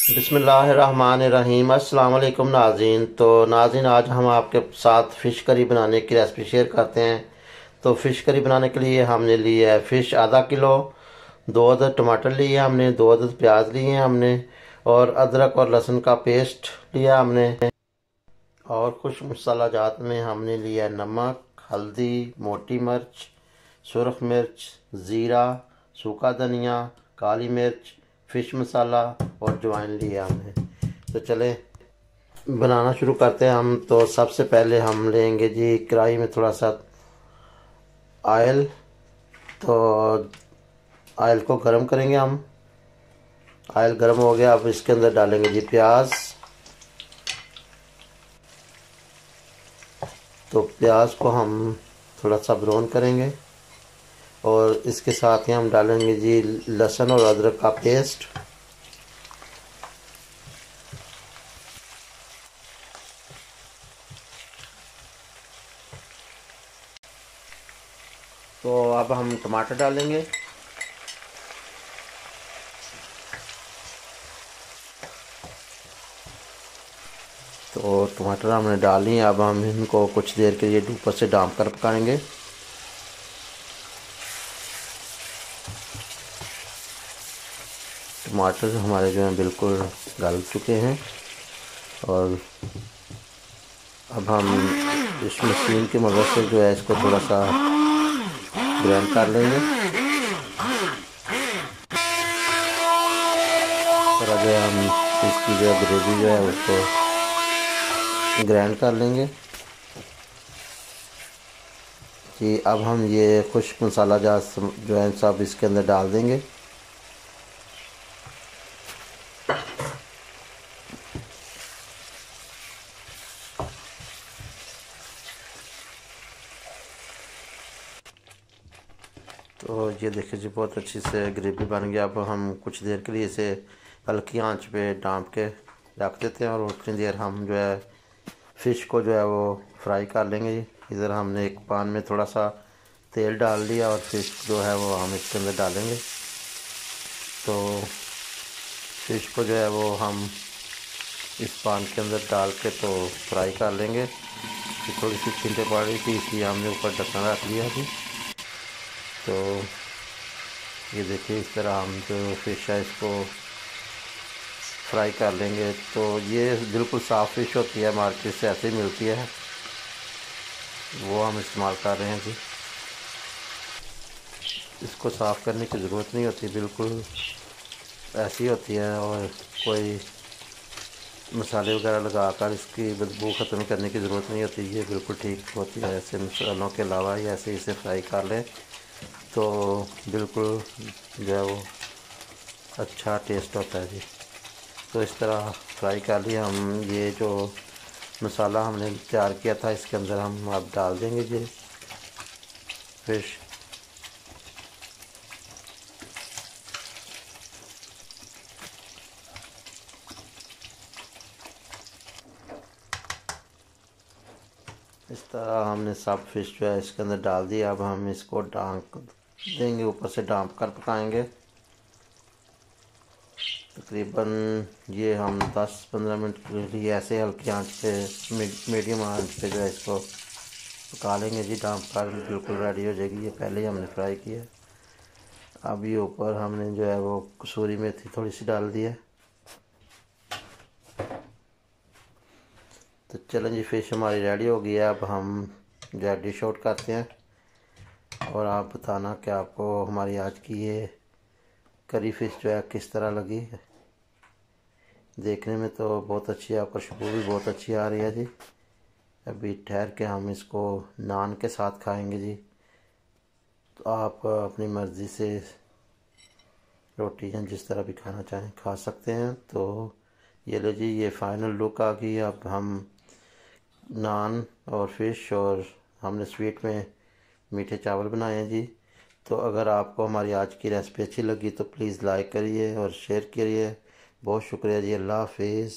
बिस्मिल्लाहिर्रहमानिर्रहीम। अस्सलाम वालेकुम नाज़रीन। तो नाज़रीन, आज हम आपके साथ फ़िश करी बनाने की रेसिपी शेयर करते हैं। तो फ़िश करी बनाने के लिए हमने ली है फ़िश आधा किलो, 2 अदद टमाटर लिए हमने, 2 अदद प्याज लिए हमने, और अदरक और लहसुन का पेस्ट लिया हमने। और कुछ मसाला जात में हमने लिया है नमक, हल्दी, मोटी मिर्च, सुरख मिर्च, ज़ीरा, सूखा धनिया, काली मिर्च, फ़िश मसाला और अजवाइन लिया हमने। तो चलें बनाना शुरू करते हैं हम। तो सबसे पहले हम लेंगे जी कढ़ाई में थोड़ा सा ऑयल। तो ऑयल को गर्म करेंगे हम। ऑयल गर्म हो गया, अब इसके अंदर डालेंगे जी प्याज। तो प्याज को हम थोड़ा सा ब्राउन करेंगे और इसके साथ ही हम डालेंगे जी लहसुन और अदरक का पेस्ट। तो अब हम टमाटर डालेंगे। तो टमाटर हमने डाली, अब हम इनको कुछ देर के लिए ऊपर से ढाँप कर पकाएंगे। टमाटर हमारे जो हैं बिल्कुल गल चुके हैं और अब हम इस मशीन की मदद से जो है इसको थोड़ा सा ग्राइंड कर लेंगे। थोड़ा जो है हम इसकी जो ग्रेवी जो है उसको ग्राइंड कर लेंगे कि अब हम ये खुश्क मसाला जो है सब इसके अंदर डाल देंगे। तो ये देखिए जी बहुत अच्छी से ग्रेवी बन गया। अब हम कुछ देर के लिए इसे हल्की आंच पे ढाँप के रख देते हैं और उतनी देर हम जो है फ़िश को जो है वो फ्राई कर लेंगे जी। इधर हमने एक पान में थोड़ा सा तेल डाल दिया और फ़िश जो है वो हम इसके अंदर डालेंगे। तो फ़िश को जो है वो हम इस पान के अंदर डाल के तो फ्राई कर लेंगे। थोड़ी सी छींटे पड़ रही थी इसलिए हमने ऊपर ढक्कन रख दिया थी। तो ये देखिए इस तरह हम जो फ़िश है इसको फ्राई कर लेंगे। तो ये बिल्कुल साफ़ फ़िश होती है, मार्केट से ऐसे ही मिलती है, वो हम इस्तेमाल कर रहे हैं जी। इसको साफ़ करने की ज़रूरत नहीं होती, बिल्कुल ऐसी होती है और कोई मसाले वगैरह लगाकर इसकी बदबू ख़त्म करने की ज़रूरत नहीं होती। ये बिल्कुल ठीक होती है, ऐसे मसालों के अलावा ही ऐसे इसे फ्राई कर लें तो बिल्कुल जो है वो अच्छा टेस्ट होता है जी। तो इस तरह फ्राई कर लिया हम। ये जो मसाला हमने तैयार किया था इसके अंदर हम अब डाल देंगे जी फ़िश। इस तरह हमने सब फ़िश जो है इसके अंदर डाल दिया। अब हम इसको ढाँक देंगे, ऊपर से ढाँप कर पकाएंगे। तकरीबन ये हम 10-15 मिनट के लिए ऐसे हल्की आंच पे मीडियम आंच पे जो है इसको पका लेंगे जी। ढाँप कर बिल्कुल रेडी हो जाएगी। ये पहले ही हमने फ्राई किया। अब ये ऊपर हमने जो है वो कसूरी मेथी थोड़ी सी डाल दी है। तो चलें जी, फ़िश हमारी रेडी हो गई है। अब हम जो है डिश आउट करते हैं और आप बताना कि आपको हमारी आज की ये करी फ़िश जो है किस तरह लगी। देखने में तो बहुत अच्छी है, खुशबू भी बहुत अच्छी आ रही है जी। अभी ठहर के हम इसको नान के साथ खाएंगे जी। तो आप अपनी मर्ज़ी से रोटी या जिस तरह भी खाना चाहें खा सकते हैं। तो ये लो जी, ये फ़ाइनल लुक आ गई। अब हम नान और फ़िश और हमने स्वीट में मीठे चावल बनाए हैं जी। तो अगर आपको हमारी आज की रेसिपी अच्छी लगी तो प्लीज़ लाइक करिए और शेयर करिए। बहुत शुक्रिया जी। अल्लाह हाफिज़।